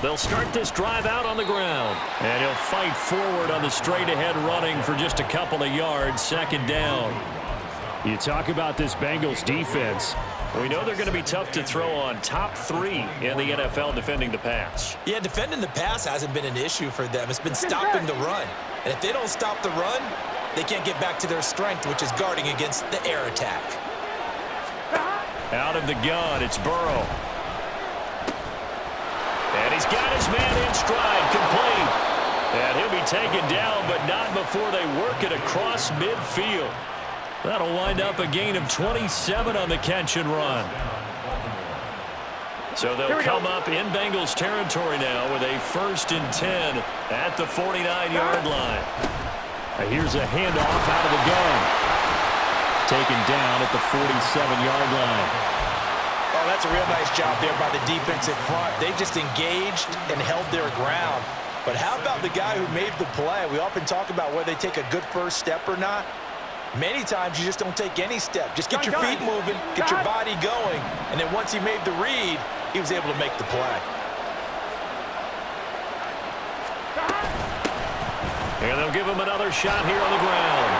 They'll start this drive out on the ground. And he'll fight forward on the straight-ahead running for just a couple of yards. Second down. You talk about this Bengals defense. We know they're going to be tough to throw on. Top 3 in the NFL defending the pass. Yeah, defending the pass hasn't been an issue for them. It's been stopping the run. And if they don't stop the run, they can't get back to their strength, which is guarding against the air attack. Out of the gun, it's Burrow. And he's got his man in stride, complete. And he'll be taken down, but not before they work it across midfield. That'll wind up a gain of 27 on the catch and run. So they'll come up in Bengals territory now with a 1st and 10 at the 49-yard line. Here's a handoff out of the gun. Taken down at the 47-yard line. Oh, that's a real nice job there by the defensive front. They just engaged and held their ground. But how about the guy who made the play? We often talk about whether they take a good first step or not. Many times you just don't take any step. Just get your feet moving, get your body going, and then once he made the read, he was able to make the play. And they'll give him another shot here on the ground.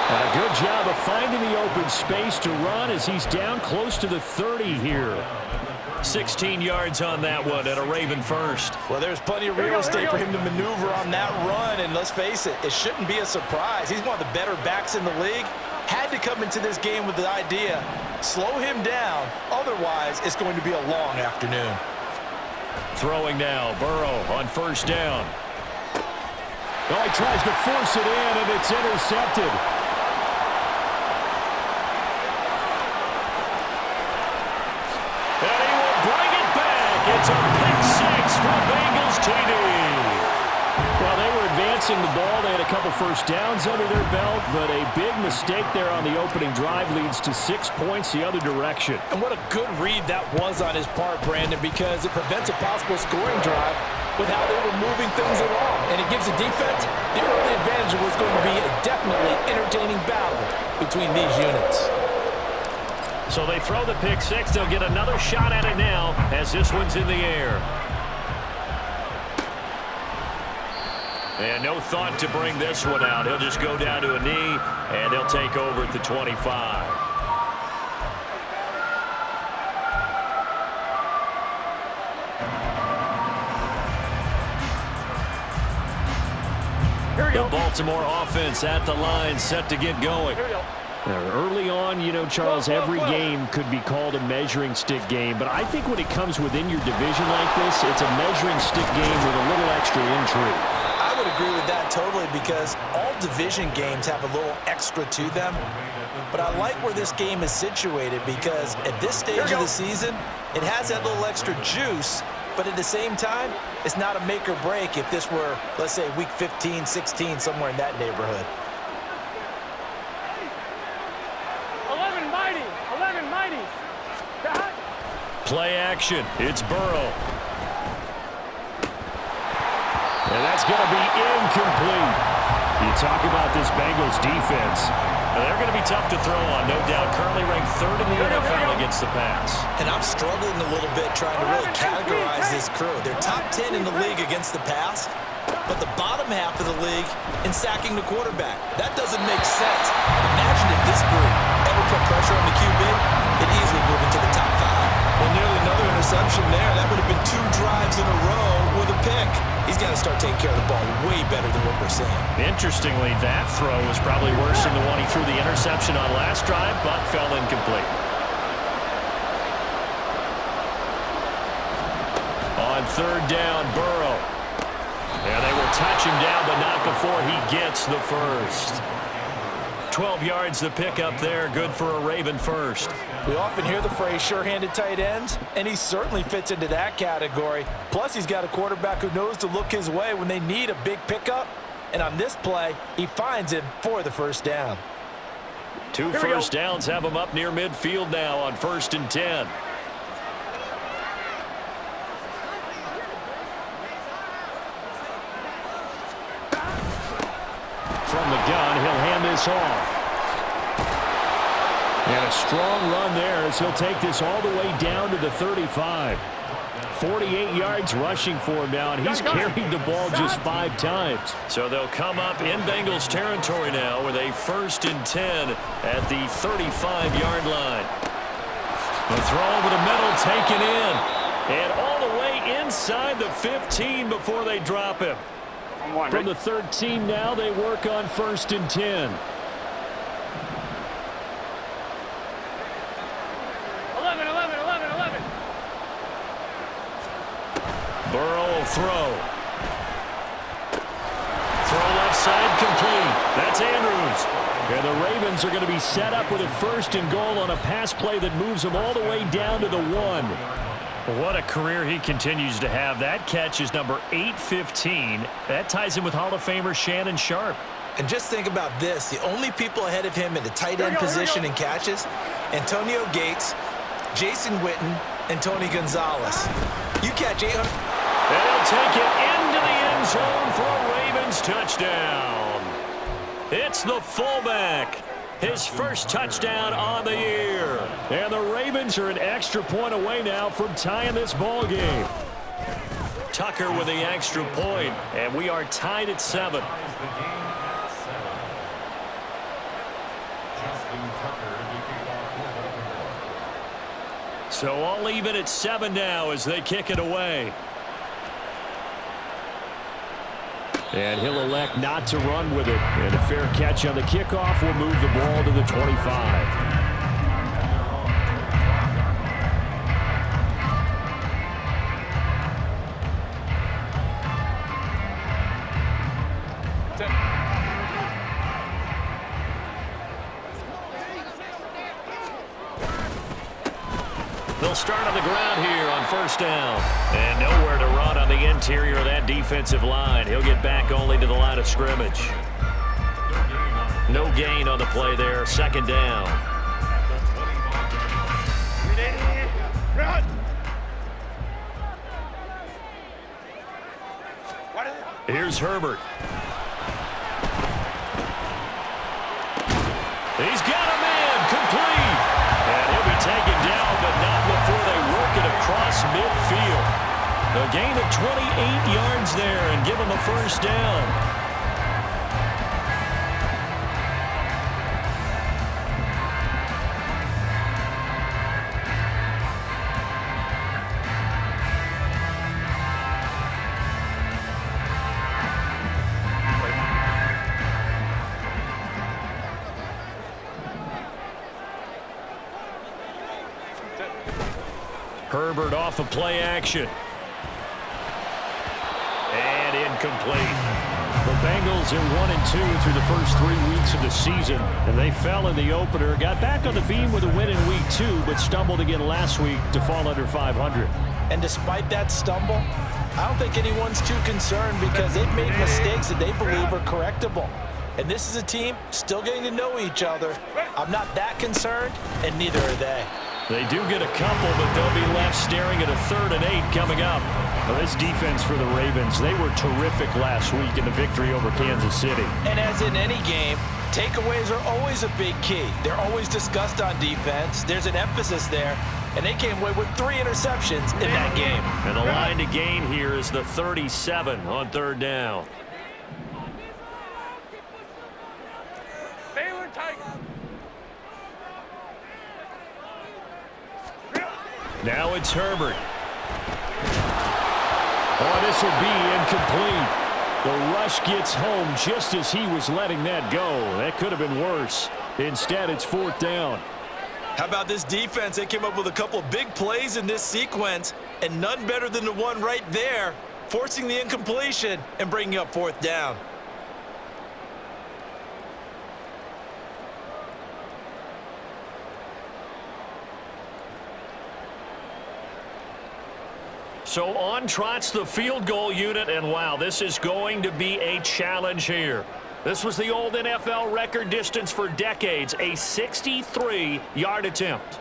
And a good job of finding the open space to run as he's down close to the 30 here. 16 yards on that one and a Raven first. Well, there's plenty of real estate for him to maneuver on that run, and let's face it, it shouldn't be a surprise. He's one of the better backs in the league. Had to come into this game with the idea, slow him down, otherwise it's going to be a long afternoon. Throwing now, Burrow on first down. Oh, he tries to force it in, and it's intercepted. And he will bring it back. It's a pick 6 for Bengals TD. Well, they were advancing the ball. They had a couple first downs under their belt, but a big mistake there on the opening drive leads to 6 points the other direction. And what a good read that was on his part, Brandon, because it prevents a possible scoring drive with how they were moving things along. And it gives the defense the early advantage of what's going to be a definitely entertaining battle between these units. So they throw the pick 6. They'll get another shot at it now as this one's in the air. And no thought to bring this one out. He'll just go down to a knee, and they'll take over at the 25. The Baltimore offense at the line, set to get going. Early on, you know, Charles, every game could be called a measuring stick game, but I think when it comes within your division like this, it's a measuring stick game with a little extra intrigue. I would agree with that totally, because all division games have a little extra to them. But I like where this game is situated, because at this stage of the season, it has that little extra juice. But at the same time, it's not a make or break if this were, let's say, week 15, 16, somewhere in that neighborhood. 11 mighty. Play action. It's Burrow. And that's going to be incomplete. You talk about this Bengals defense. They're going to be tough to throw on, no doubt. Currently ranked 3rd in the NFL against the pass. And I'm struggling a little bit trying to really categorize this crew. They're top 10 in the league against the pass, but the bottom half of the league in sacking the quarterback. That doesn't make sense. Imagine if this group ever put pressure on the QB, they'd easily move into the top 5. Well, nearly another interception there. That would have been 2 drives in a row with a pick. He's got to start taking care of the ball way better than what we're seeing. Interestingly, that throw was probably worse than the one he threw the interception on last drive, but fell incomplete. On 3rd down, Burrow. And they will touch him down, but not before he gets the first. 12 yards the pickup there, good for a Raven first. We often hear the phrase sure-handed tight ends, and he certainly fits into that category. Plus, he's got a quarterback who knows to look his way when they need a big pickup. And on this play, he finds him for the first down. 2 first downs have him up near midfield now on 1st and 10. From the gun, he'll hand this off. And a strong run there as he'll take this all the way down to the 35. 48 yards rushing for him now, and he's carried the ball just 5 times. So they'll come up in Bengals territory now with a 1st and 10 at the 35-yard line. The throw over the middle taken in, and all the way inside the 15 before they drop him. From the 13 now, they work on 1st and 10. 11. Burrow will throw. Throw left side complete. That's Andrews. And the Ravens are going to be set up with a 1st and goal on a pass play that moves them all the way down to the 1. What a career he continues to have. That catch is number 815. That ties him with Hall of Famer Shannon Sharp. And just think about this. The only people ahead of him in the tight end position in catches, Antonio Gates, Jason Witten, and Tony Gonzalez. You catch 800. And he'll take it into the end zone for a Ravens touchdown. It's the fullback. His first touchdown on the year. And the Ravens are an extra point away now from tying this ball game. Tucker with the extra point, and we are tied at 7. So all even at 7 now as they kick it away. And he'll elect not to run with it. And a fair catch on the kickoff will move the ball to the 25. They'll start on the ground here on 1st down. And nowhere to run on the interior of that defensive line. He'll get back only to the line of scrimmage. No gain on the play there. 2nd down. Here's Herbert. He's got a man complete. And he'll be taken down, but not before they work it across midfield. A gain of 28 yards there and give him a 1st down. Herbert off of play action. And incomplete. The Bengals are 1-2 through the first 3 weeks of the season. And they fell in the opener. Got back on the beam with a win in week 2, but stumbled again last week to fall under 500. And despite that stumble, I don't think anyone's too concerned because they've made mistakes that they believe are correctable. And this is a team still getting to know each other. I'm not that concerned, and neither are they. They do get a couple, but they'll be left staring at a 3rd and 8 coming up. Well, this defense for the Ravens, they were terrific last week in the victory over Kansas City. And as in any game, takeaways are always a big key. They're always discussed on defense. There's an emphasis there, and they came away with 3 interceptions in that game. And the line to gain here is the 37 on 3rd down. Now it's Herbert. Oh, this will be incomplete. The rush gets home just as he was letting that go. That could have been worse. Instead, it's 4th down. How about this defense? They came up with a couple big plays in this sequence, and none better than the one right there, forcing the incompletion and bringing up 4th down. So on trots the field goal unit, and wow, this is going to be a challenge here. This was the old NFL record distance for decades, a 63-yard attempt.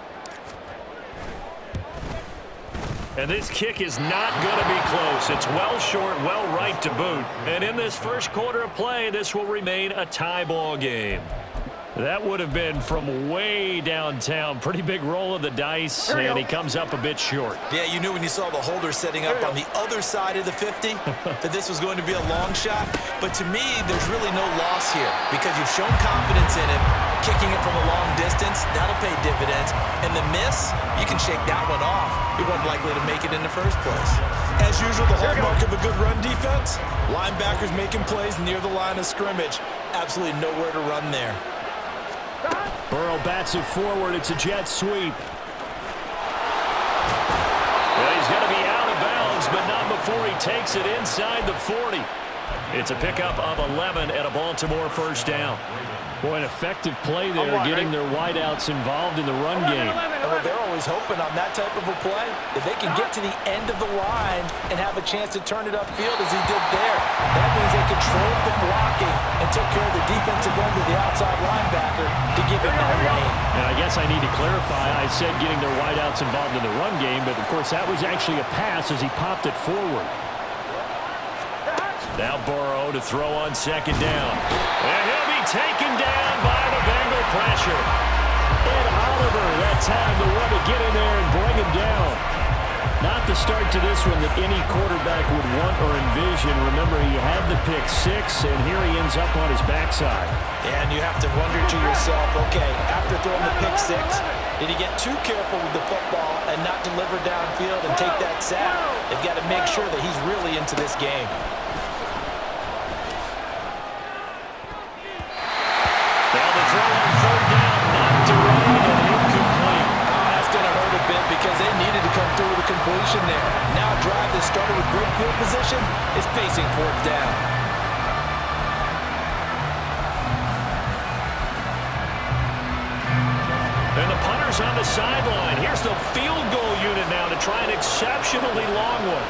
And this kick is not going to be close. It's well short, well right to boot. And in this first quarter of play, this will remain a tie ball game. That would have been from way downtown. Pretty big roll of the dice, and he comes up a bit short. Yeah, you knew when you saw the holder setting up on the other side of the 50 that this was going to be a long shot. But to me, there's really no loss here because you've shown confidence in him. Kicking it from a long distance, that'll pay dividends. And the miss, you can shake that one off. He wasn't likely to make it in the first place. As usual, the hallmark of a good run defense, linebackers making plays near the line of scrimmage. Absolutely nowhere to run there. Burrow bats it forward. It's a jet sweep. Well, he's going to be out of bounds, but not before he takes it inside the 40. It's a pickup of 11 and a Baltimore first down. Boy, an effective play there, getting their wideouts involved in the run game. Well, they're always hoping on that type of a play that they can get to the end of the line and have a chance to turn it upfield as he did there. That means they controlled the blocking and took care of the defensive end of the outside linebacker to give him that lane. And I guess I need to clarify, I said getting their wideouts involved in the run game, but of course that was actually a pass as he popped it forward. Now Burrow to throw on second down. And he'll be taken down by the Bengal pressure. And Oliver that time the one to get in there and bring him down. Not the start to this one that any quarterback would want or envision. Remember, he had the pick six, and here he ends up on his backside. And you have to wonder to yourself, okay, after throwing the pick six, did he get too careful with the football and not deliver downfield and take that sack? They've got to make sure that he's really into this game. Because they needed to come through with a completion there. Now a drive that started with great field position is facing fourth down. And the punter's on the sideline. Here's the field goal unit now to try an exceptionally long one.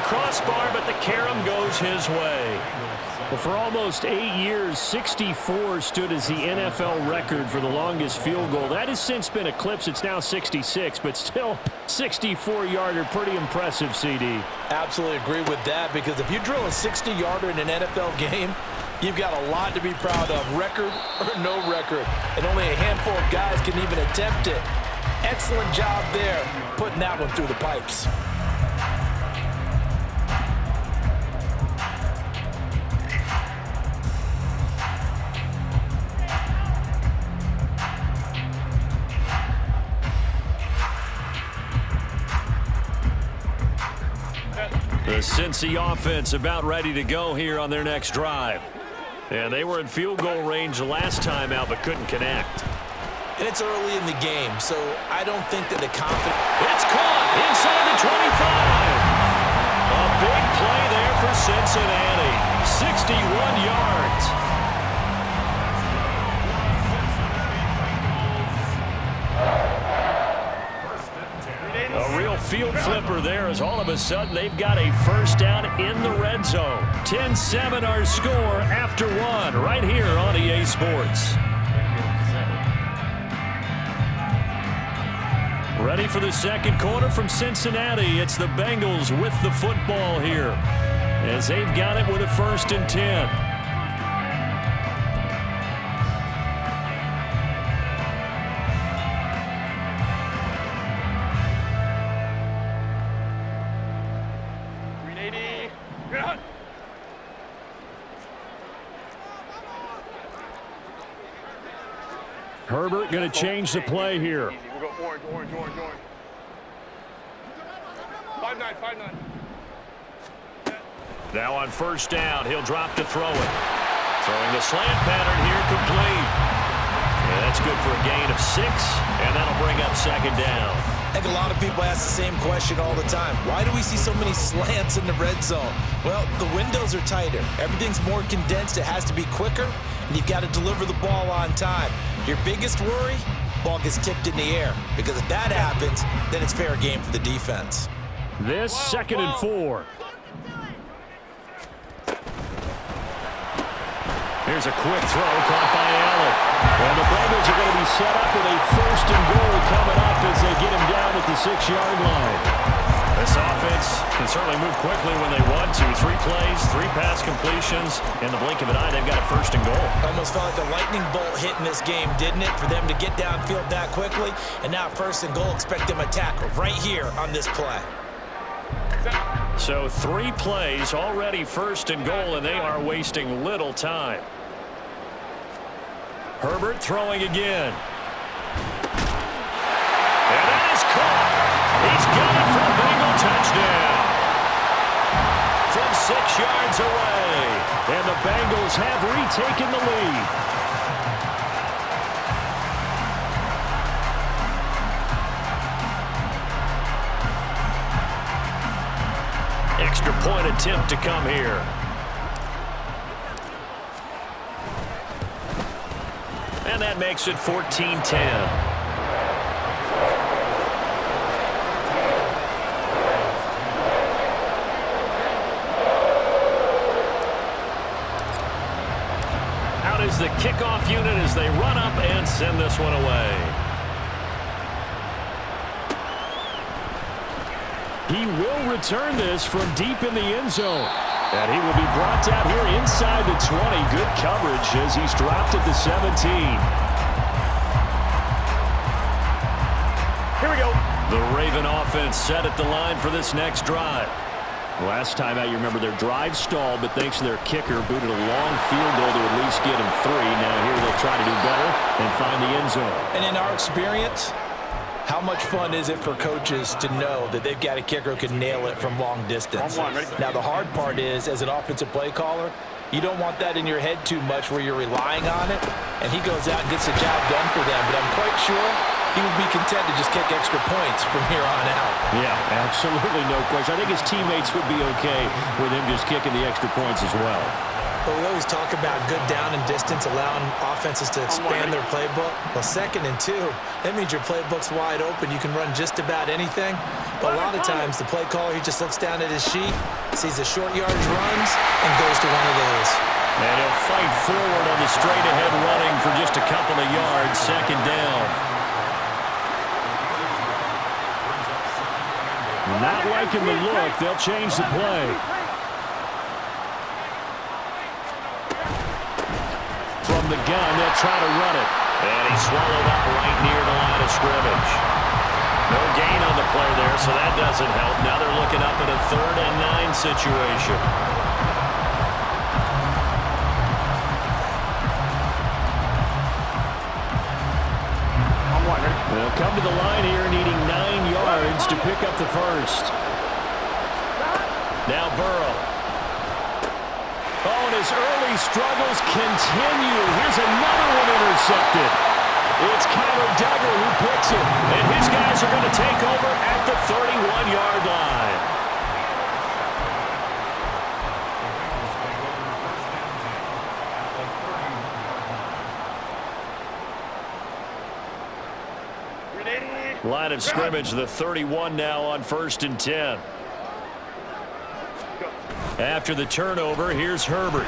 Crossbar, but the carom goes his way. Well, for almost 8 years, 64 stood as the NFL record for the longest field goal. That has since been eclipsed. It's now 66, but still 64-yarder. Pretty impressive, CD. Absolutely agree with that, because if you drill a 60-yarder in an NFL game, you've got a lot to be proud of, record or no record. And only a handful of guys can even attempt it. Excellent job there, putting that one through the pipes. The Cincy offense about ready to go here on their next drive. And they were in field goal range last time out, but couldn't connect. And it's early in the game, so I don't think that the confidence... It's caught inside the 25. A big play there for Cincinnati. 61 yards. A real field flipper there as all of a sudden they've got a first down in the red zone. 10-7 our score after one right here on EA Sports. Ready for the second quarter from Cincinnati. It's the Bengals with the football here as they've got it with a 1st and 10. Herbert going to change the play here. We'll go orange. 5-9. Now on first down, he'll drop to throw it. Throwing the slant pattern here, complete. Yeah, that's good for a gain of 6, and that'll bring up second down. I think a lot of people ask the same question all the time. Why do we see so many slants in the red zone? Well, the windows are tighter. Everything's more condensed. It has to be quicker, and you've got to deliver the ball on time. Your biggest worry, ball gets tipped in the air, because if that happens, then it's fair game for the defense. This 2nd and 4. Here's a quick throw caught by Allen. And the Bengals are going to be set up with a 1st and goal coming up as they get him down at the 6-yard line. This offense can certainly move quickly when they want to. 3 plays, 3 pass completions. In the blink of an eye, they've got a 1st and goal. Almost felt like a lightning bolt hit in this game, didn't it? For them to get downfield that quickly. And now 1st and goal, expect them to tackle right here on this play. So 3 plays, already 1st and goal, and they are wasting little time. Herbert throwing again. And that is caught. He's got it for a Bengal touchdown. From 6 yards away. And the Bengals have retaken the lead. Extra point attempt to come here. And that makes it 14-10. Out is the kickoff unit as they run up and send this one away. He will return this from deep in the end zone. And he will be brought down here inside the 20. Good coverage as he's dropped at the 17. Here we go. The Raven offense set at the line for this next drive. Last time out, you remember their drive stalled, but thanks to their kicker, booted a long field goal to at least get him 3. Now here they'll try to do better and find the end zone. And in our experience, how much fun is it for coaches to know that they've got a kicker who can nail it from long distance? Now, the hard part is, as an offensive play caller, you don't want that in your head too much where you're relying on it, and he goes out and gets the job done for them. But I'm quite sure he would be content to just kick extra points from here on out. Yeah, absolutely no question. I think his teammates would be okay with him just kicking the extra points as well. But we always talk about good down and distance, allowing offenses to expand their playbook. Well, 2nd and 2, that means your playbook's wide open. You can run just about anything. But a lot of times, the play caller, he just looks down at his sheet, sees the short yardage runs, and goes to one of those. And he'll fight forward on the straight-ahead running for just a couple of yards, 2nd down. Not liking the look. They'll change the play. From the gun, they'll try to run it. And he's swallowed up right near the line of scrimmage. No gain on the play there, so that doesn't help. Now they're looking up at a 3rd and 9 situation. They'll come to the line here needing 9 yards to pick up the 1st. Now Burrow. Oh, and his early struggles continue. Here's another one intercepted. It's Kyler Duggar who picks it. And his guys are going to take over at the 31-yard line. Line of scrimmage, the 31 now on 1st and 10. After the turnover, here's Herbert.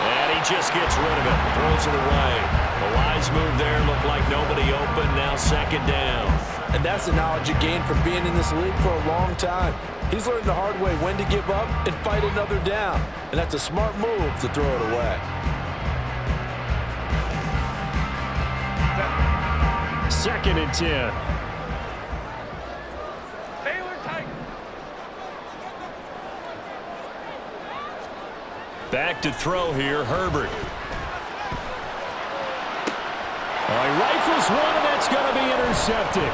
And he just gets rid of it, throws it away. The wise move there, looked like nobody open, now 2nd down. And that's the knowledge you gain from being in this league for a long time. He's learned the hard way when to give up and fight another down. And that's a smart move to throw it away. 2nd and 10. Back to throw here, Herbert. All right, rifles one, and that's going to be intercepted.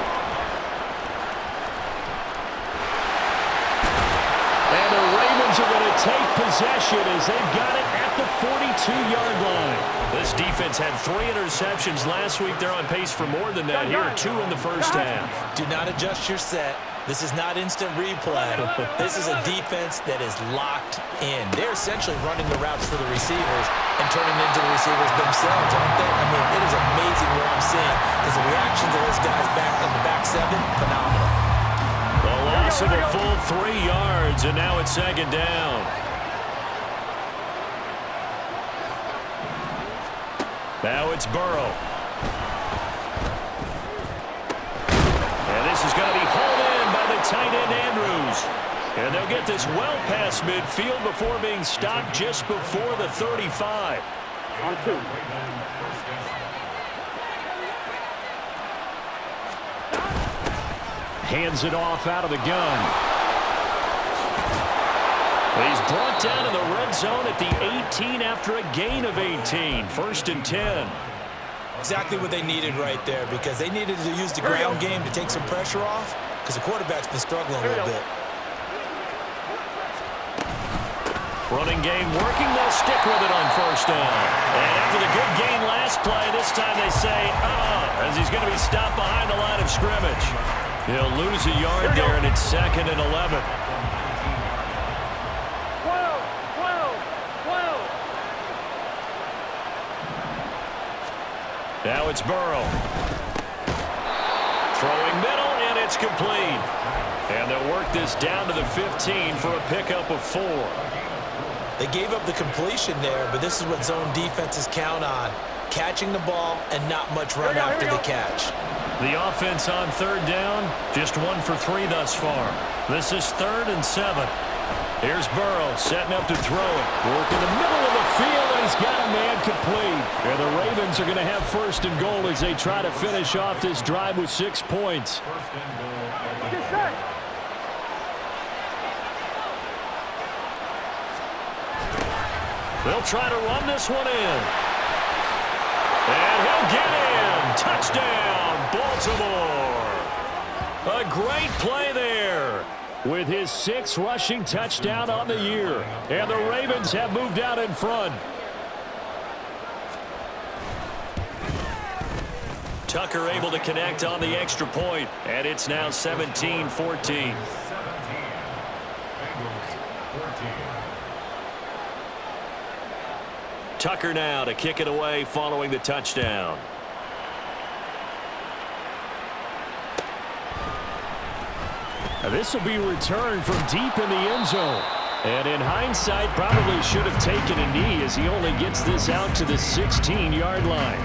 And the Ravens are going to take possession as they've got it at the 42-yard line. This defense had 3 interceptions last week. They're on pace for more than that here, 2 in the first half. Do not adjust your set. This is not instant replay. This is a defense that is locked in. They're essentially running the routes for the receivers and turning into the receivers themselves, aren't they? I mean, it is amazing what I'm seeing because the reactions of those guys back in the back 7, phenomenal. The loss loss of a full 3 yards, and now it's second down. Now it's Burrow. And this is going to be hauled in by the tight end Andrews. And they'll get this well past midfield before being stopped just before the 35. On 2. Hands it off out of the gun. He's brought down in the red zone at the 18 after a gain of 18. 1st and 10. Exactly what they needed right there, because they needed to use the ground game to take some pressure off, because the quarterback's been struggling a little bit. Running game working. They'll stick with it on 1st down. And after the good gain last play, this time they say, as he's going to be stopped behind the line of scrimmage. He'll lose a yard there, and it's 2nd and 11. 12. Now it's Burrow. Throwing middle, and it's complete. And they'll work this down to the 15 for a pickup of 4. They gave up the completion there, but this is what zone defenses count on. Catching the ball and not much run after the catch. The offense on 3rd down, just 1 for 3 thus far. This is 3rd and 7. Here's Burrow setting up to throw it. Working the middle of the field, and he's got a man complete. And the Ravens are going to have 1st and goal as they try to finish off this drive with 6 points. They'll try to run this one in. And he'll get in. Touchdown, Baltimore. A great play there with his 6th rushing touchdown on the year. And the Ravens have moved out in front. Tucker able to connect on the extra point, and it's now 17-14. Tucker now to kick it away following the touchdown. This will be returned from deep in the end zone. And in hindsight, probably should have taken a knee as he only gets this out to the 16-yard line.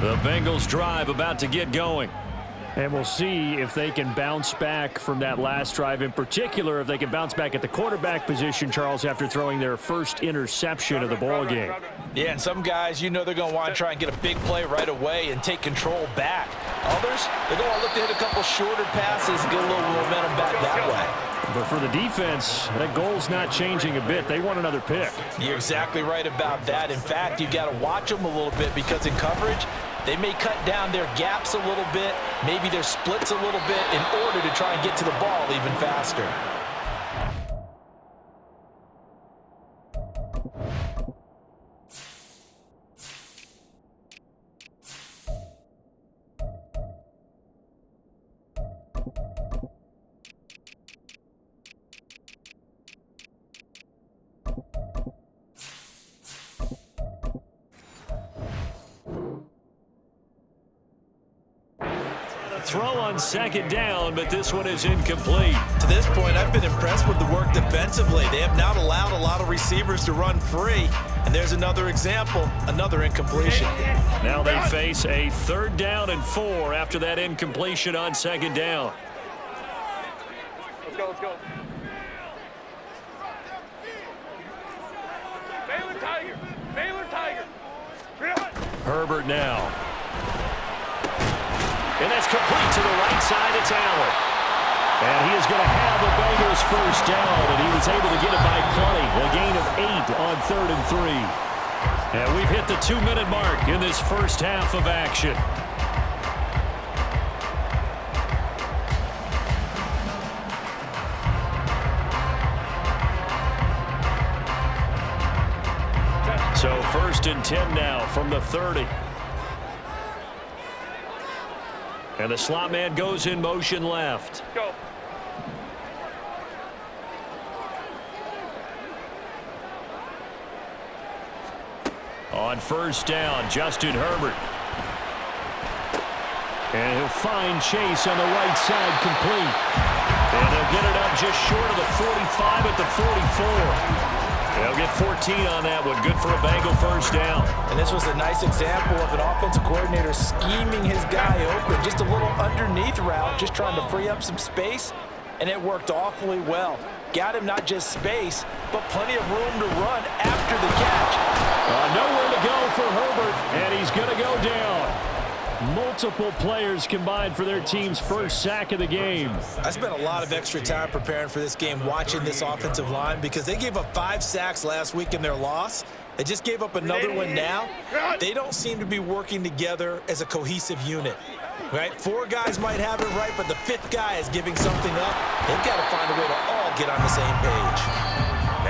The Bengals drive about to get going. And we'll see if they can bounce back from that last drive, in particular if they can bounce back at the quarterback position, Charles, after throwing their first interception of the ball game. Yeah, and some guys, they're going to want to try and get a big play right away and take control back. Others, they're going to look to hit a couple shorter passes and get a little momentum back that way. But for the defense, that goal's not changing a bit. They want another pick. You're exactly right about that. In fact, you got to watch them a little bit, because in coverage, they may cut down their gaps a little bit, maybe their splits a little bit, in order to try and get to the ball even faster. Throw on 2nd down, but this one is incomplete. To this point, I've been impressed with the work defensively. They have not allowed a lot of receivers to run free. And there's another example, another incompletion. Now they face a 3rd down and 4 after that incompletion on 2nd down. Let's go. Baylor Tiger. Herbert now. And that's complete to the right side. It's Allen. And he is going to have the Bengals 1st down, and he was able to get it by plenty. A gain of 8 on 3rd and 3. And we've hit the 2-minute mark in this first half of action. So 1st and 10 now from the 30. And the slot man goes in motion left. Go. On first down, Justin Herbert. And he'll find Chase on the right side, complete. And they'll get it up just short of the 45 at the 44. They'll get 14 on that one. Good for a Bengal first down. And this was a nice example of an offensive coordinator scheming his guy open. Just a little underneath route, just trying to free up some space, and it worked awfully well. Got him not just space, but plenty of room to run after the catch. Nowhere to go for Herbert, and he's going to go down. Multiple players combined for their team's first sack of the game. I spent a lot of extra time preparing for this game, watching this offensive line, because they gave up 5 sacks last week in their loss. They just gave up another one now. They don't seem to be working together as a cohesive unit. Right? 4 guys might have it right, but the 5th guy is giving something up. They've got to find a way to all get on the same page.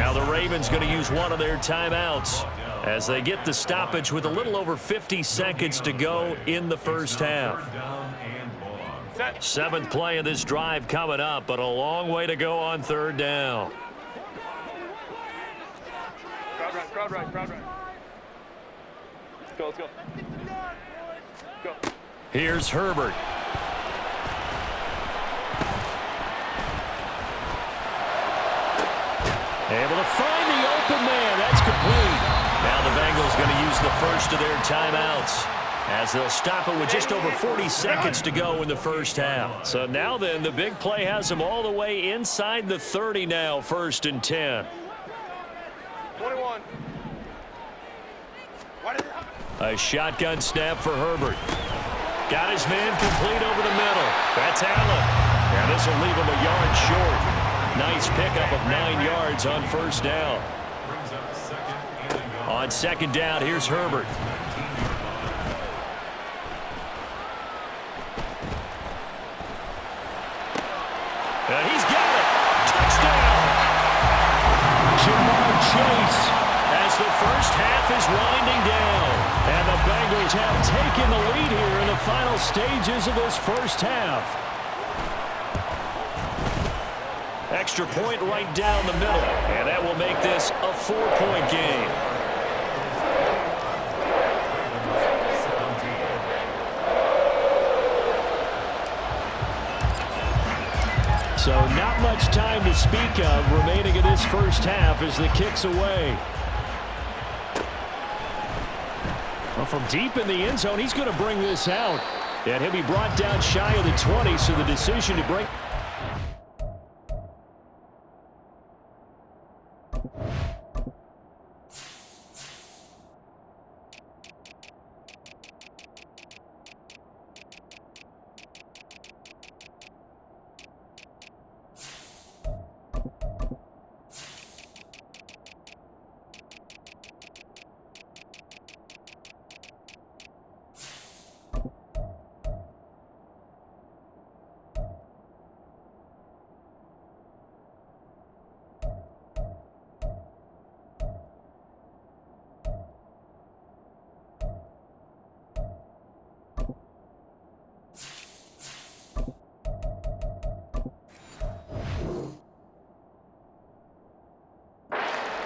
Now the Ravens going to use one of their timeouts as they get the stoppage with a little over 50 seconds to go in the first half. 7th play of this drive coming up, but a long way to go on third down. Crowd right. Let's go. Go. Here's Herbert. Able to find the open man. That's complete. Now the Bengals going to use the first of their timeouts as they'll stop it with just over 40 seconds to go in the first half. So now then, the big play has them all the way inside the 30 now, 1st and 10. 21. A shotgun snap for Herbert. Got his man complete over the middle. That's Allen. And this will leave him a yard short. Nice pickup of 9 yards on first down. On second down, here's Herbert. And he's got it. Touchdown. Jamar Chase as the first half is winding down. And the Bengals have taken the lead here in the final stages of this first half. Extra point right down the middle. And that will make this a 4-point game. So not much time to speak of remaining in this first half as the kick's away. Well, from deep in the end zone, he's going to bring this out. And he'll be brought down shy of the 20, so the decision to bring...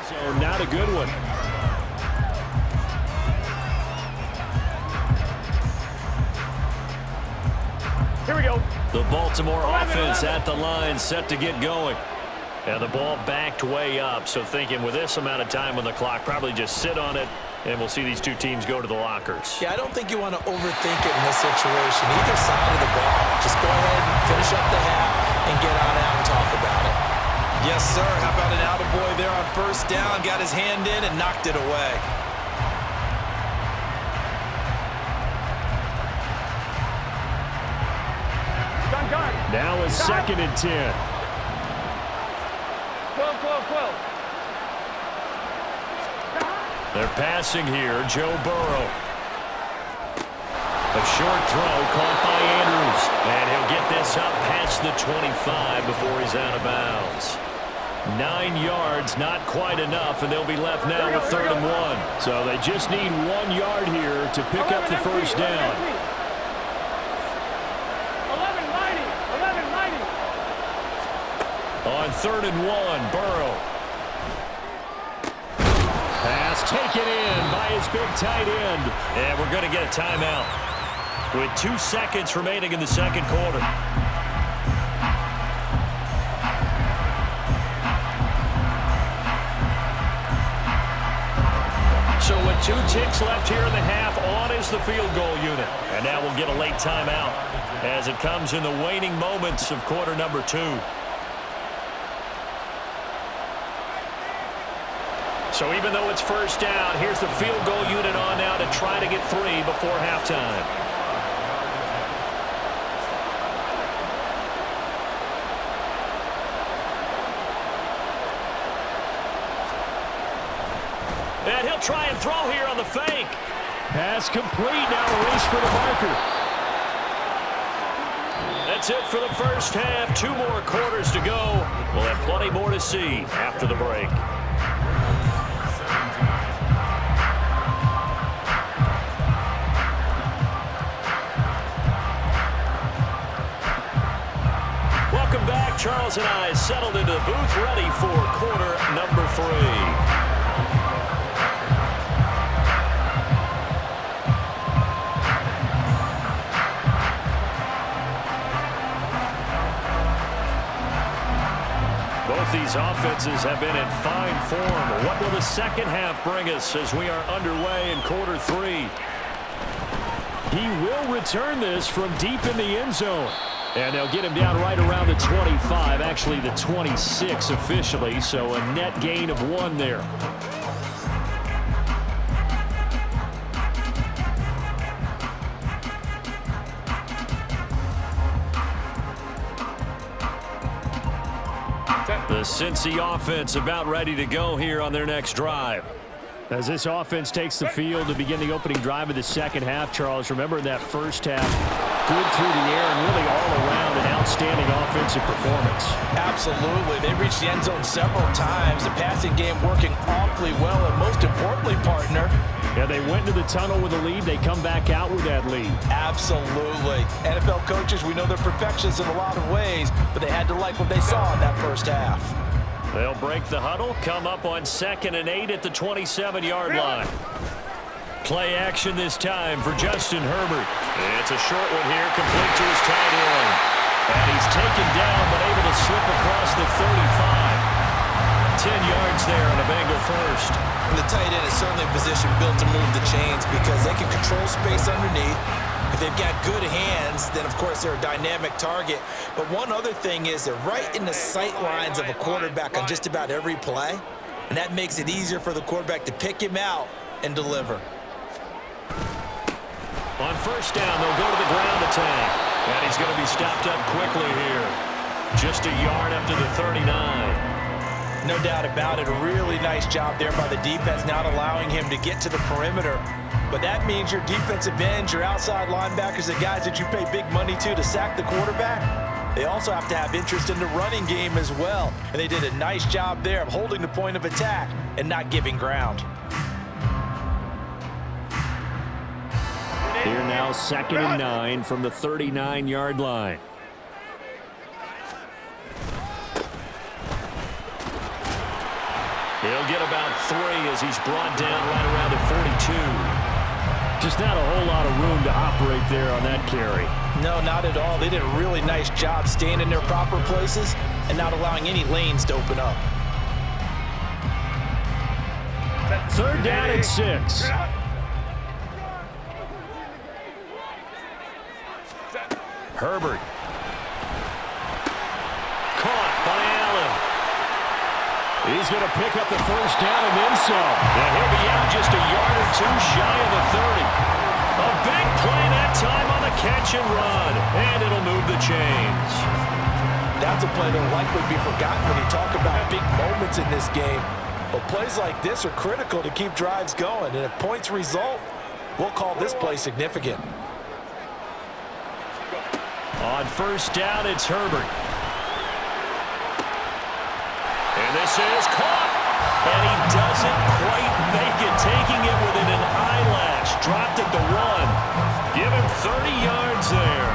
So not a good one. Here we go. The Baltimore offense at the line, set to get going. And the ball backed way up, so thinking with this amount of time on the clock, probably just sit on it, and we'll see these two teams go to the lockers. Yeah, I don't think you want to overthink it in this situation. Either side of the ball, just go ahead and finish up the half and get on out and talk about it. Yes, sir. How about an attaboy there on first down? Got his hand in and knocked it away. Gun. Now it's 2nd and 10. 12. They're passing here. Joe Burrow. A short throw caught by Andrews. And he'll get this up past the 25 before he's out of bounds. 9 yards, not quite enough, and they'll be left now with 3rd and 1. So they just need 1 yard here to pick up the first down. 11-90. On 3rd and 1, Burrow. Pass taken in by this big tight end. And we're going to get a timeout with 2 seconds remaining in the second quarter. So with 2 ticks left here in the half, on is the field goal unit. And now we'll get a late timeout as it comes in the waning moments of quarter number 2. So even though it's first down, here's the field goal unit on now to try to get 3 before halftime. And he'll try and throw here on the fake. Pass complete. Now a race for the marker. That's it for the first half. 2 more quarters to go. We'll have plenty more to see after the break. Welcome back. Charles and I settled into the booth, ready for quarter number 3. Both these offenses have been in fine form. What will the second half bring us as we are underway in quarter 3? He will return this from deep in the end zone. And they'll get him down right around the 25, actually the 26 officially, so a net gain of 1 there. The Cincy offense about ready to go here on their next drive. As this offense takes the field to begin the opening drive of the second half, Charles, remember in that first half, good through the air and really all around an outstanding offensive performance. Absolutely. They reached the end zone several times. The passing game working awfully well, and most importantly, partner, yeah, they went into the tunnel with a lead. They come back out with that lead. Absolutely. NFL coaches, we know they're perfectionists in a lot of ways, but they had to like what they saw in that first half. They'll break the huddle, come up on 2nd and 8 at the 27-yard line. Play action this time for Justin Herbert. It's a short one here, complete to his tight end. And he's taken down, but able to slip across the 35. 10 yards there on a Bengal first. And the tight end is certainly a position built to move the chains because they can control space underneath. If they've got good hands, then of course they're a dynamic target. But one other thing is they're right in the sight lines of a quarterback on just about every play. And that makes it easier for the quarterback to pick him out and deliver. On first down, they'll go to the ground attack. And he's going to be stopped up quickly here. Just a yard up to the 39. No doubt about it. A really nice job there by the defense, not allowing him to get to the perimeter. But that means your defensive ends, your outside linebackers, the guys that you pay big money to sack the quarterback, they also have to have interest in the running game as well. And they did a nice job there of holding the point of attack and not giving ground. Here now 2nd and 9 from the 39-yard line. He'll get about 3 as he's brought down right around the 42. Just not a whole lot of room to operate there on that carry. No, not at all. They did a really nice job staying in their proper places and not allowing any lanes to open up. 3rd down and 6. Herbert. Caught by Allen. He's going to pick up the first down and then some. And he'll be out just a yard or 2 shy of the 30. A big play that time on the catch and run. And it'll move the chains. That's a play that'll likely be forgotten when you talk about big moments in this game. But plays like this are critical to keep drives going. And if points result, we'll call this play significant. On first down, it's Herbert. And this is caught. And he doesn't quite make it, taking it within an eyelash. Dropped at the 1. Give him 30 yards there.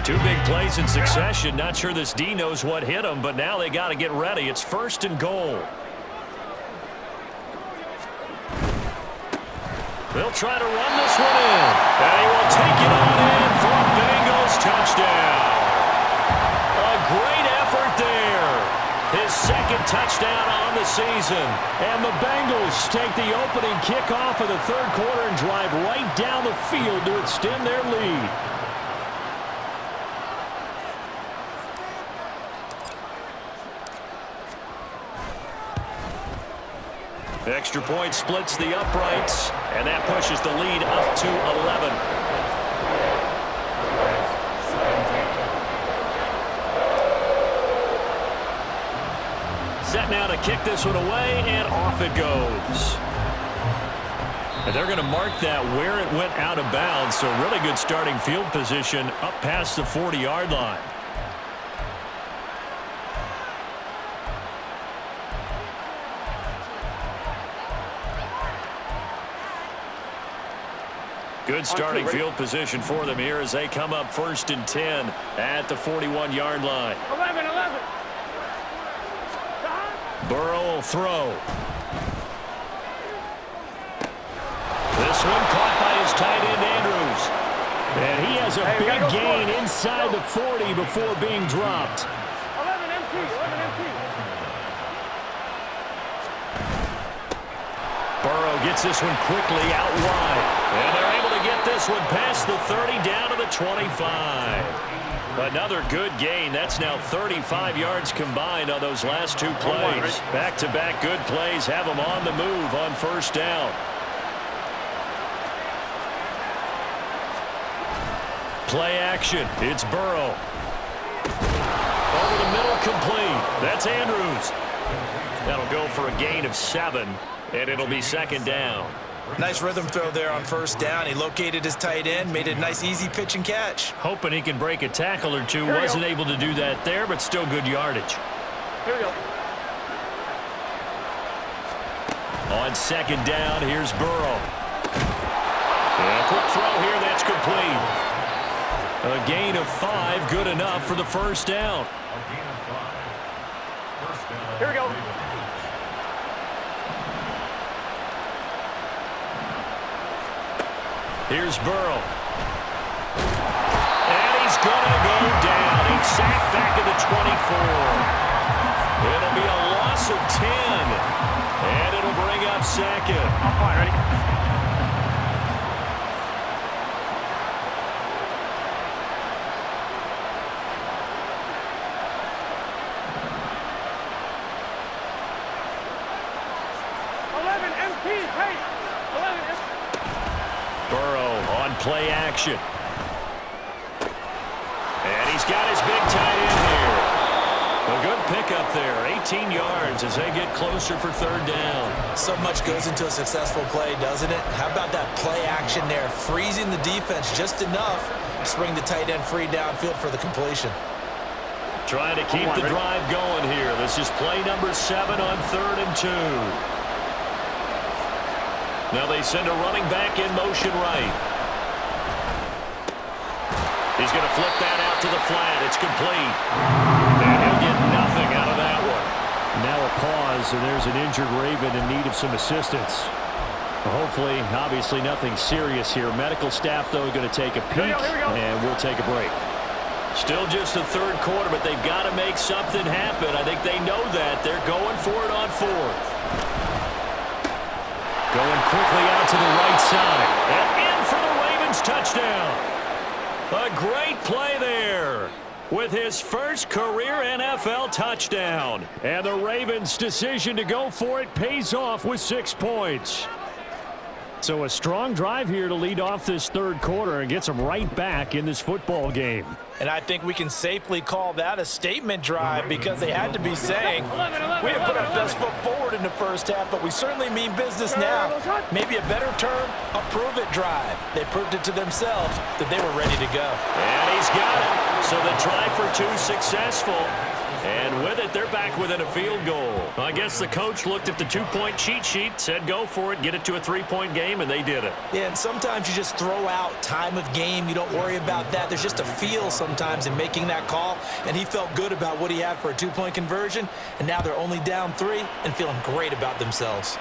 Two big plays in succession. Not sure this D knows what hit him, but now they got to get ready. It's 1st and goal. They'll try to run this one in. And he will take it on in for a Bengals touchdown. A great effort there. His 2nd touchdown on the season. And the Bengals take the opening kickoff of the 3rd quarter and drive right down the field to extend their lead. Extra point splits the uprights, and that pushes the lead up to 11. Set now to kick this one away, and off it goes. And they're going to mark that where it went out of bounds, so really good starting field position up past the 40-yard line. Good starting field position for them here as they come up 1st and 10 at the 41-yard line. 11. Burrow will throw. This one caught by his tight end, Andrews. And he has a big gain inside the 40 before being dropped. 11 empty. Burrow gets this one quickly out wide. And they're able to get this one past the 30 down to the 25. Another good gain. That's now 35 yards combined on those last 2 plays. Back-to-back good plays have them on the move on 1st down. Play action. It's Burrow. Over the middle, complete. That's Andrews. That'll go for a gain of 7, and it'll be 2nd down. Nice rhythm throw there on 1st down. He located his tight end, made a nice easy pitch and catch. Hoping he can break a tackle or two. Wasn't able to do that there, but still good yardage. Here we go. On 2nd down, here's Burrow. And a quick throw here, that's complete. A gain of 5, good enough for the 1st down. Here we go. Here's Burrow. And he's going to go down. He's sacked back at the 24. It'll be a loss of 10. And it'll bring up 2nd. I'm fine, ready? Burrow on play action. And he's got his big tight end here. A good pickup there. 18 yards as they get closer for 3rd down. So much goes into a successful play, doesn't it? How about that play action there? Freezing the defense just enough to bring the tight end free downfield for the completion. Trying to keep the drive going here. This is play number 7 on 3rd and 2. Now they send a running back in motion right. He's going to flip that out to the flat. It's complete. And he'll get nothing out of that one. Now a pause, and there's an injured Raven in need of some assistance. Hopefully, obviously nothing serious here. Medical staff, though, going to take a peek, and we'll take a break. Still just the 3rd quarter, but they've got to make something happen. I think they know that. They're going for it on 4th. Going quickly out to the right side. And in for the Ravens touchdown. A great play there with his first career NFL touchdown. And the Ravens' decision to go for it pays off with 6 points. So a strong drive here to lead off this 3rd quarter and gets them right back in this football game. And I think we can safely call that a statement drive because they had to be saying, we didn't put our best foot forward in the 1st half, but we certainly mean business now. Maybe a better term, a prove-it drive. They proved it to themselves that they were ready to go. And he's got it. So the try for 2 successful. And with it, they're back within a field goal. I guess the coach looked at the two-point cheat sheet, said go for it, get it to a three-point game, and they did it. Yeah, and sometimes you just throw out time of game. You don't worry about that. There's just a feel sometimes in making that call, and he felt good about what he had for a two-point conversion, and now they're only down 3 and feeling great about themselves.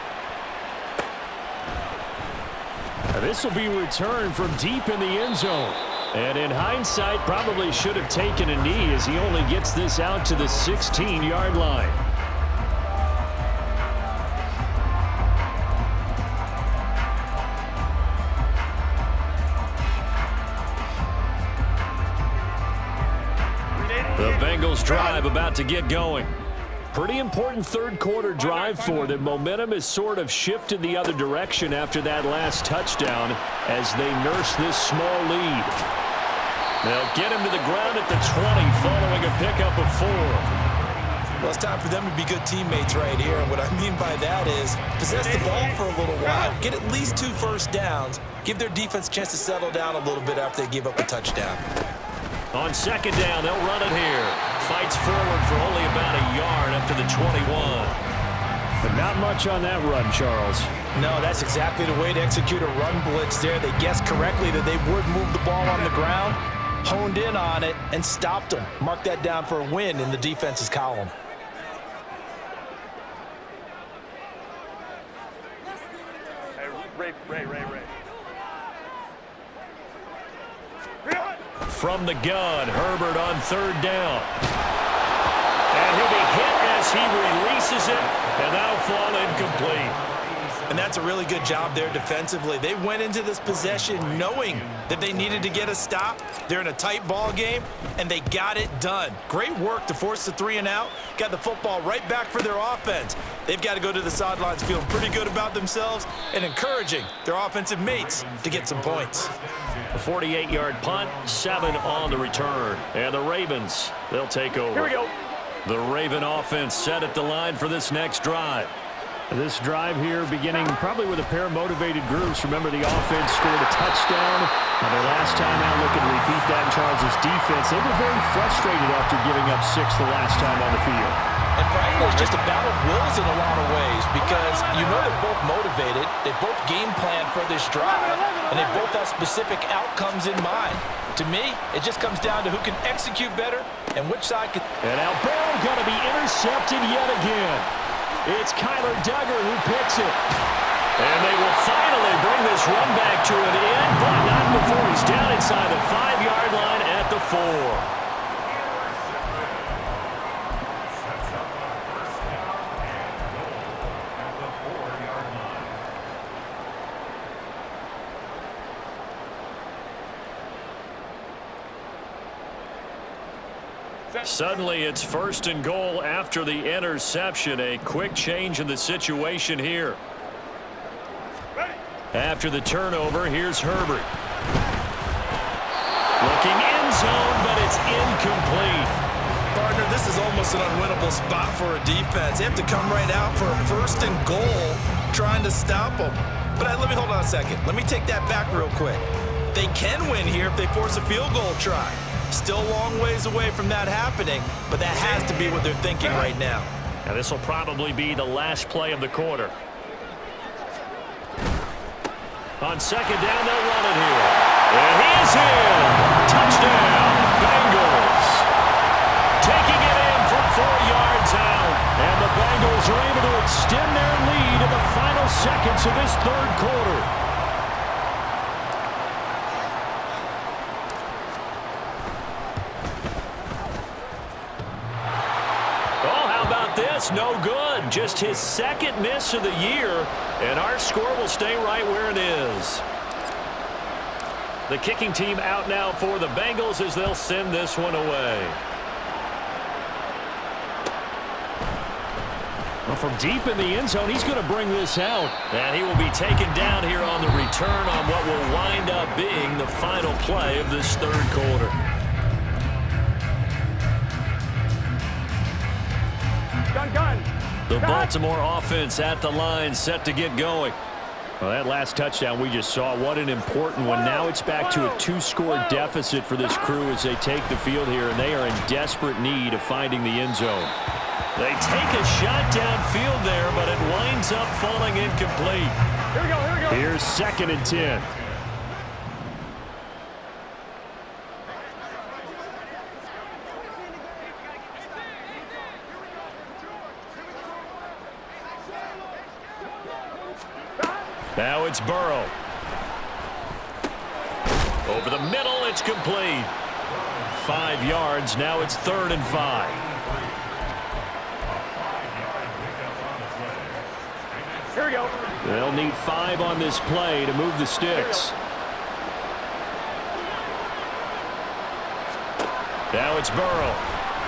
This will be returned from deep in the end zone. And in hindsight, probably should have taken a knee as he only gets this out to the 16-yard line. The Bengals drive about to get going. Pretty important third-quarter drive for them. Momentum has sort of shifted the other direction after that last touchdown as they nurse this small lead. They'll get him to the ground at the 20 following a pickup of 4. Well, it's time for them to be good teammates right here. And what I mean by that is possess the ball for a little while, get at least 2 first downs, give their defense a chance to settle down a little bit after they give up a touchdown. On second down, they'll run it here. Fights forward for only about a yard up to the 21. But not much on that run, Charles. No, that's exactly the way to execute a run blitz there. They guessed correctly that they would move the ball on the ground, honed in on it, and stopped them. Mark that down for a win in the defense's column. Hey, Ray. From the gun, Herbert on third down. And he'll be hit as he releases it, and that'll fall incomplete. And that's a really good job there defensively. They went into this possession knowing that they needed to get a stop. They're in a tight ball game, and they got it done. Great work to force the 3 and out. Got the football right back for their offense. They've got to go to the sidelines feeling pretty good about themselves and encouraging their offensive mates to get some points. A 48-yard punt, 7 on the return. And the Ravens, they'll take over. Here we go. The Raven offense set at the line for this next drive. This drive here beginning probably with a pair of motivated groups. Remember, the offense scored a touchdown. Now their last time out, looking to repeat that in Charles' defense. They were very frustrated after giving up 6 the last time on the field. And frankly, it's just a battle of wills in a lot of ways because you know they're both motivated. They both game plan for this drive, and they both have specific outcomes in mind. To me, it just comes down to who can execute better and which side can. And now Burrow going to be intercepted yet again. It's Kyler Duggar who picks it. And they will finally bring this run back to an end, but not before he's down inside the 5-yard line at the 4. Suddenly, it's 1st and goal after the interception. A quick change in the situation here. After the turnover, here's Herbert. Looking end zone, but it's incomplete. Partner, this is almost an unwinnable spot for a defense. They have to come right out for a 1st and goal trying to stop them. But let me hold on a second. Let me take that back real quick. They can win here if they force a field goal try. Still a long ways away from that happening, but that has to be what they're thinking right now. Now this will probably be the last play of the quarter. On second down, they'll run it here. And he is in. Touchdown, Bengals. Taking it in from 4 yards out. And the Bengals are able to extend their lead in the final seconds of this third quarter. No good. Just his 2nd miss of the year, and our score will stay right where it is. The kicking team out now for the Bengals as they'll send this one away. Well, from deep in the end zone, he's going to bring this out. And he will be taken down here on the return on what will wind up being the final play of this third quarter. Gun. The Baltimore offense at the line, set to get going. Well, that last touchdown we just saw, what an important one. Now it's back to a 2-score deficit for this crew as they take the field here, and they are in desperate need of finding the end zone. They take a shot downfield there, but it winds up falling incomplete. Here we go, here we go. Here's 2nd and 10. Now it's Burrow. Over the middle, it's complete. 5 yards, now it's 3rd and 5. Here we go. They'll need 5 on this play to move the sticks. Now it's Burrow.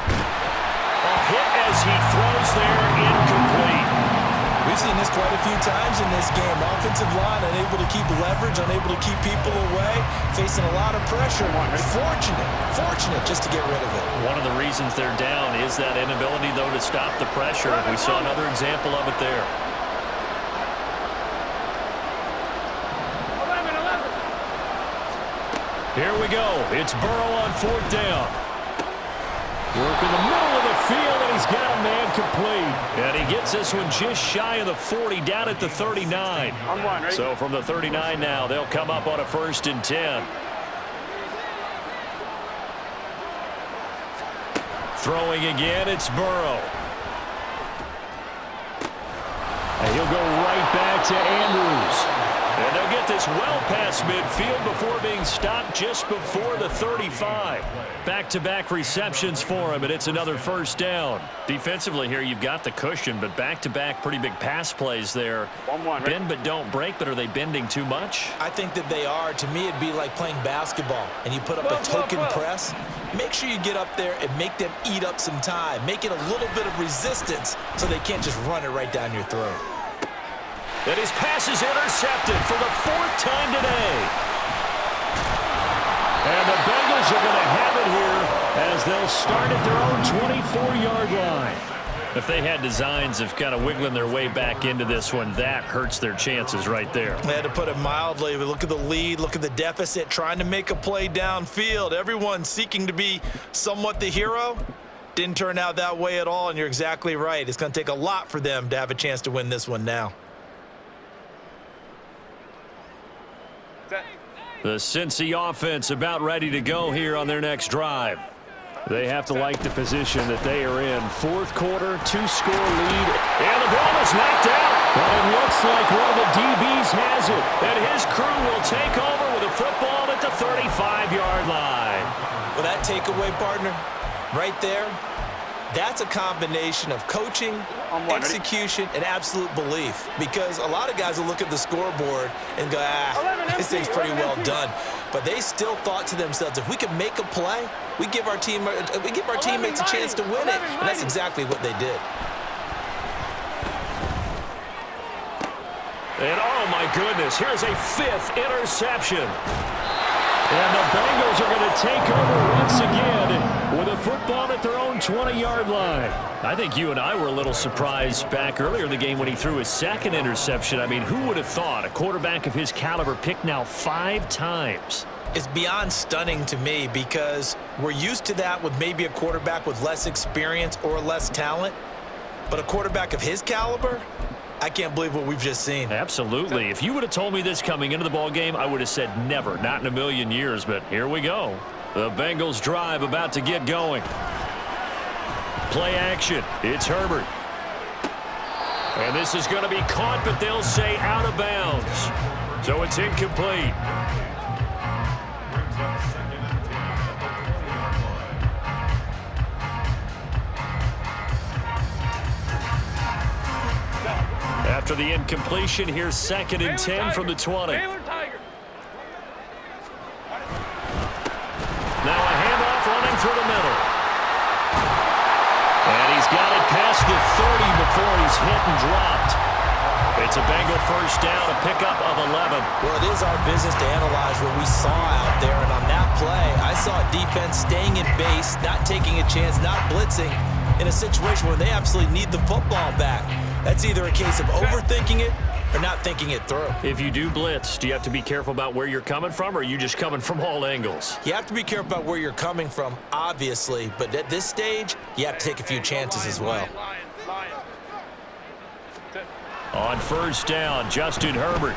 A hit as he throws there, incomplete. We've seen this quite a few times in this game. Offensive line unable to keep leverage, unable to keep people away, facing a lot of pressure. Fortunate just to get rid of it. One of the reasons they're down is that inability, though, to stop the pressure. We saw another example of it there. 11. Here we go. It's Burrow on 4th down. Work in the middle of the field, and he's got a man complete. And he gets this one just shy of the 40, down at the 39. On 1, ready? So from the 39 now, they'll come up on a 1st and 10. Throwing again, it's Burrow. And he'll go right back to Andrews. And they'll get this well past midfield before being stopped just before the 35. Back-to-back receptions for him, and it's another 1st down. Defensively here, you've got the cushion, but back-to-back pretty big pass plays there. 1-1. Bend but don't break, but are they bending too much? I think that they are. To me, it'd be like playing basketball, and you put up a token press. Make sure you get up there and make them eat up some time. Make it a little bit of resistance so they can't just run it right down your throat. And his pass is intercepted for the 4th time today. And the Bengals are going to have it here as they'll start at their own 24-yard line. If they had designs of kind of wiggling their way back into this one, that hurts their chances right there. They had to put it mildly, but look at the lead, look at the deficit, trying to make a play downfield. Everyone seeking to be somewhat the hero. Didn't turn out that way at all, and you're exactly right. It's going to take a lot for them to have a chance to win this one now. The Cincy offense about ready to go here on their next drive. They have to like the position that they are in. 4th quarter, 2-score lead. And the ball is knocked out. But it looks like one of the DBs has it. And his crew will take over with a football at the 35-yard line. Well, that takeaway, partner, right there, that's a combination of coaching, execution, and absolute belief. Because a lot of guys will look at the scoreboard and go, this thing's pretty well done. But they still thought to themselves, if we can make a play, we give our teammates a chance to win it. And that's exactly what they did. And oh my goodness, here's a 5th interception. And the Bengals are going to take over once again with a football at their own 20-yard line. I think you and I were a little surprised back earlier in the game when he threw his 2nd interception. I mean, who would have thought a quarterback of his caliber picked now 5 times? It's beyond stunning to me because we're used to that with maybe a quarterback with less experience or less talent. But a quarterback of his caliber, I can't believe what we've just seen. Absolutely. If you would have told me this coming into the ballgame, I would have said never, not in a million years. But here we go. The Bengals drive about to get going. Play action. It's Herbert. And this is going to be caught, but they'll say out of bounds. So it's incomplete. After the incompletion, here's 2nd and 10 from the 20. Now a handoff running through the middle. And he's got it past the 30 before he's hit and dropped. It's a Bengal 1st down, a pickup of 11. Well, it is our business to analyze what we saw out there. And on that play, I saw a defense staying in base, not taking a chance, not blitzing in a situation where they absolutely need the football back. That's either a case of overthinking it or not thinking it through. If you do blitz, do you have to be careful about where you're coming from, or are you just coming from all angles? You have to be careful about where you're coming from, obviously, but at this stage, you have to take a few chances as well. On first down, Justin Herbert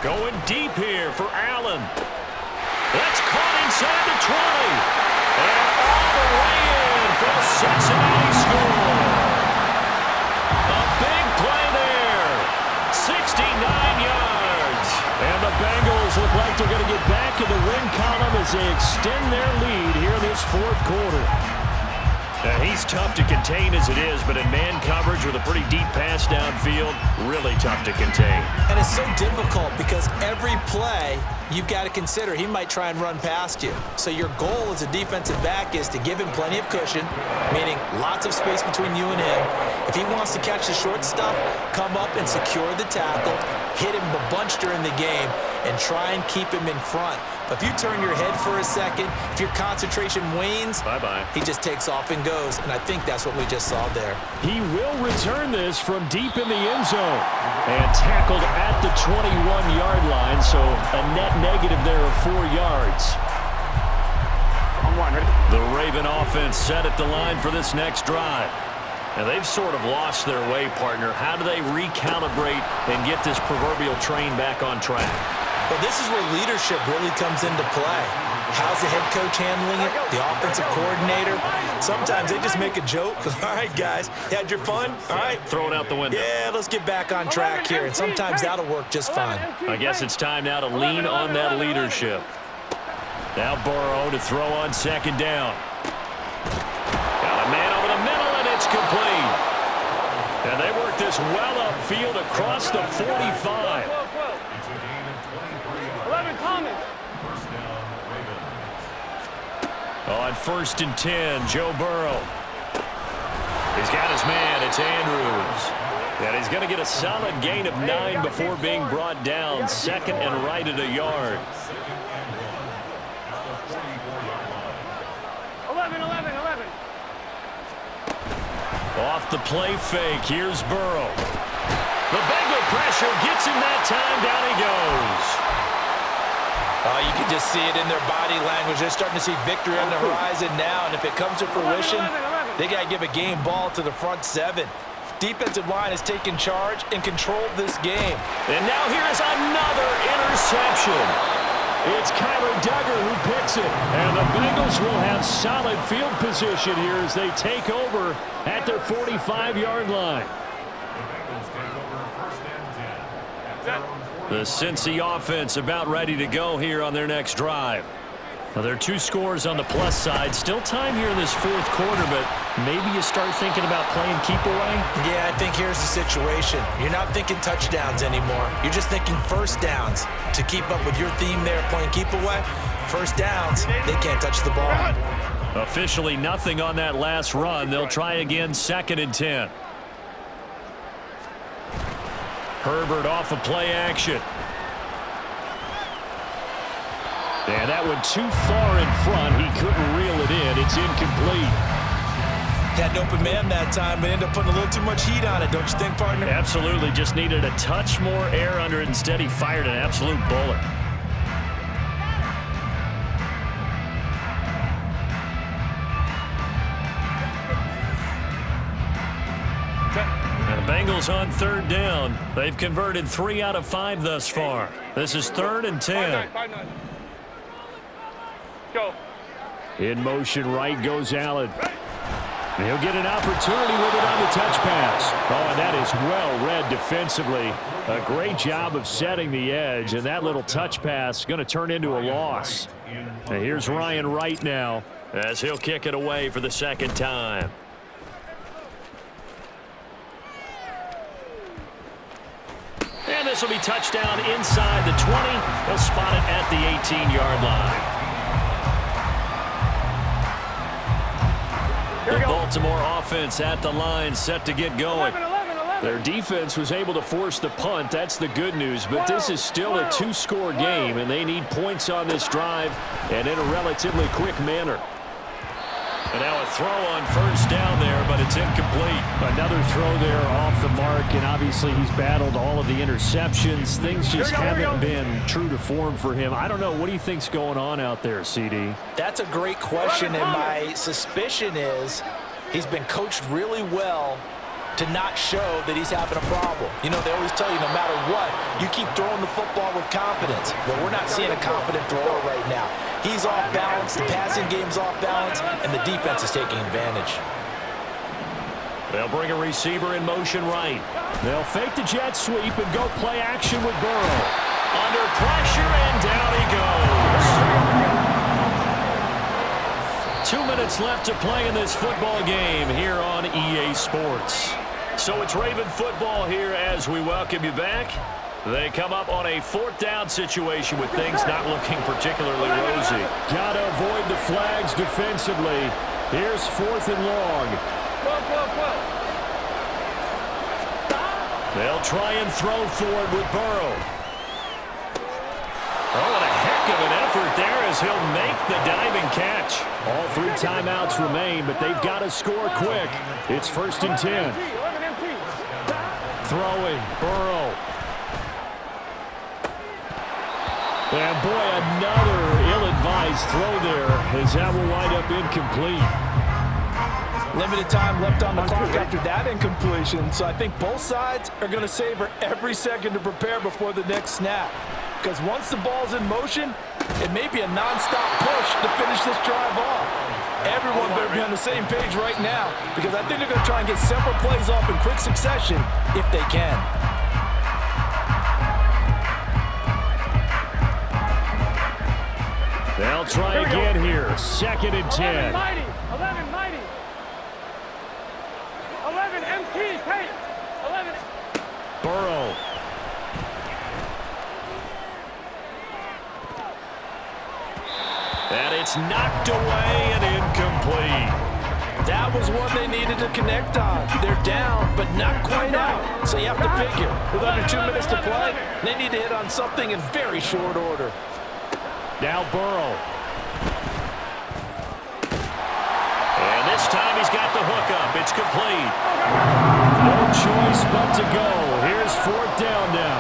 going deep here for Allen. That's caught inside the 20. And all the way in for the Cincinnati score. A big play there. 69 yards. And the Bengals look like they're going to get back in the win column as they extend their lead here in this fourth quarter. He's tough to contain as it is, but in man coverage with a pretty deep pass downfield, really tough to contain. And it's so difficult because every play you've got to consider he might try and run past you. So your goal as a defensive back is to give him plenty of cushion, meaning lots of space between you and him. If he wants to catch the short stuff, come up and secure the tackle, hit him a bunch during the game, and try and keep him in front. But if you turn your head for a second, if your concentration wanes, bye-bye, he just takes off and goes, and I think that's what we just saw there. He will return this from deep in the end zone and tackled at the 21-yard line, so a net negative there of 4 yards. The Raven offense set at the line for this next drive. And they've sort of lost their way, partner. How do they recalibrate and get this proverbial train back on track? Well, this is where leadership really comes into play. How's the head coach handling it? The offensive coordinator? Sometimes they just make a joke. All right, guys, you had your fun? All right. Throw it out the window. Yeah, let's get back on track here. And sometimes that'll work just fine. I guess it's time now to lean on that leadership. Now Burrow to throw on second down. Got a man over the middle, and it's complete. And they work this well upfield across the 45. On first and 10, Joe Burrow. He's got his man. It's Andrews. And he's going to get a solid gain of 9 before being brought down. Second and right at a yard. 11. Off the play fake. Here's Burrow. The Bengal pressure gets him that time. Down he goes. You can just see it in their body language. They're starting to see victory on the horizon now, and if it comes to fruition, they got to give a game ball to the front 7. Defensive line has taken charge and controlled this game. And now here's another interception. It's Kyler Duggar who picks it. And the Bengals will have solid field position here as they take over at their 45-yard line. The Cincy offense about ready to go here on their next drive. Now, there are 2 scores on the plus side. Still time here in this fourth quarter, but maybe you start thinking about playing keep away? Yeah, I think here's the situation. You're not thinking touchdowns anymore. You're just thinking first downs. To keep up with your theme there, playing keep away, first downs, they can't touch the ball. Officially nothing on that last run. They'll try again, second and 10. Herbert off of play action. And that went too far in front. He couldn't reel it in. It's incomplete. Had an open man that time, but ended up putting a little too much heat on it, don't you think, partner? Absolutely. Just needed a touch more air under it. Instead, he fired an absolute bullet. And the Bengals on third down. They've converted 3 out of 5 thus far. This is third and 10. 5-9. Go. In motion, right goes Allen. And he'll get an opportunity with it on the touch pass. Oh, and that is well read defensively. A great job of setting the edge, and that little touch pass going to turn into a loss. And here's Ryan Wright now as he'll kick it away for the second time. And this will be touchdown inside the 20. They'll spot it at the 18-yard line. The Baltimore offense at the line, set to get going. 11. Their defense was able to force the punt. That's the good news. But this is still a 2-score game, and they need points on this drive and in a relatively quick manner. And now a throw on first down there, but it's incomplete. Another throw there off the mark, and obviously he's battled all of the interceptions. Things just haven't been true to form for him. I don't know. What do you think's going on out there, CD? That's a great question, and my suspicion is he's been coached really well to not show that he's having a problem. You know, they always tell you no matter what, you keep throwing the football with confidence. Well, we're not seeing a confident thrower right now. He's off balance, the passing game's off balance, and the defense is taking advantage. They'll bring a receiver in motion right. They'll fake the jet sweep and go play action with Burrow. Under pressure, and down he goes. 2 minutes left to play in this football game here on EA Sports. So it's Raven football here as we welcome you back. They come up on a 4th down situation with things not looking particularly rosy. Got to avoid the flags defensively. Here's 4th and long. They'll try and throw forward with Burrow. Oh, and a heck of an effort there as he'll make the diving catch. All 3 timeouts remain, but they've got to score quick. It's 1st and 10. Throwing, Burrow. And boy, another ill-advised throw there as that will wind up incomplete. Limited time left on the clock after that incompletion, so I think both sides are going to savor every second to prepare before the next snap. Because once the ball's in motion, it may be a non-stop push to finish this drive off. Everyone better be on the same page right now, because I think they're going to try and get several plays off in quick succession if they can. They'll try again here. 2nd and 10. 11 mighty. 11 MT, Tate. 11. Burrow. And it's knocked away and incomplete. That was one they needed to connect on. They're down, but not quite out. So you have to figure, with under 2 minutes to play, they need to hit on something in very short order. Now Burrow. And this time he's got the hook up. It's complete. No choice but to go. Here's 4th down now.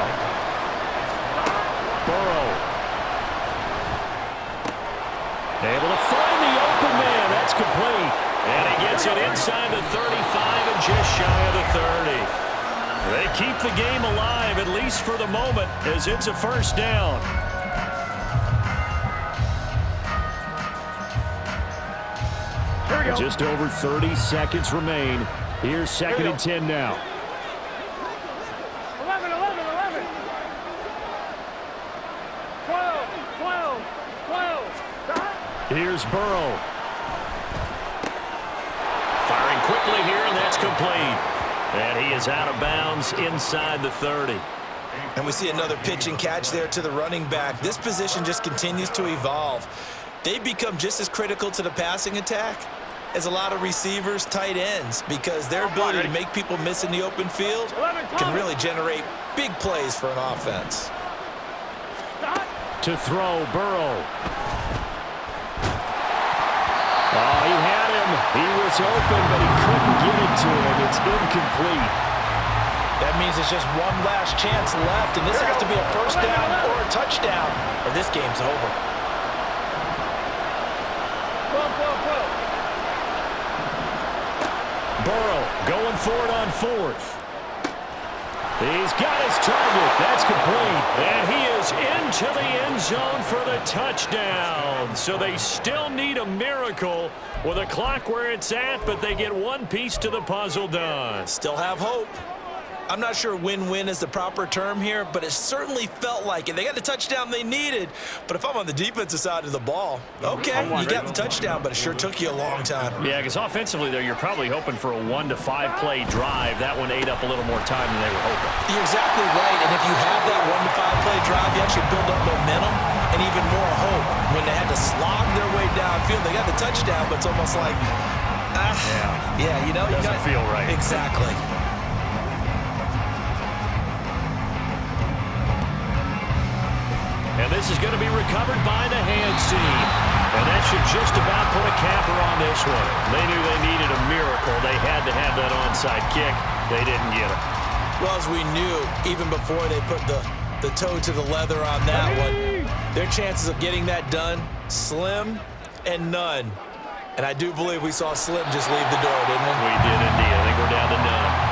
Burrow. Able to find the open man. That's complete. And he gets it inside the 35 and just shy of the 30. They keep the game alive, at least for the moment, as it's a 1st down. Just over 30 seconds remain. Here's 2nd and 10 now. 11. 12. Here's Burrow. Firing quickly here, and that's complete. And he is out of bounds inside the 30. And we see another pitch and catch there to the running back. This position just continues to evolve. They become just as critical to the passing attack as a lot of receivers, tight ends, because their ability to make people miss in the open field can really generate big plays for an offense. To throw, Burrow. Oh, he had him. He was open, but he couldn't get it to him. It's incomplete. That means it's just one last chance left, and this has to be a 1st down or a touchdown, or this game's over. Burrow going for it on 4th. He's got his target. That's complete. And he is into the end zone for the touchdown. So they still need a miracle with a clock where it's at, but they get one piece to the puzzle done. Still have hope. I'm not sure win-win is the proper term here, but it certainly felt like it. They got the touchdown they needed, but if I'm on the defensive side of the ball, okay, you got the touchdown, but it sure took you a long time. Yeah, because offensively there, you're probably hoping for a 1 to 5 play drive. That one ate up a little more time than they were hoping. You're exactly right, and if you have that 1 to 5 play drive, you actually build up momentum and even more hope. When they had to slog their way downfield, they got the touchdown, but it's almost like, yeah, you know, doesn't feel right. Exactly. And this is going to be recovered by the hands team. And that should just about put a capper on this one. They knew they needed a miracle. They had to have that onside kick. They didn't get it. Well, as we knew, even before they put the toe to the leather on that one, their chances of getting that done, slim and none. And I do believe we saw Slim just leave the door, didn't we? We did indeed. I think we're down to none.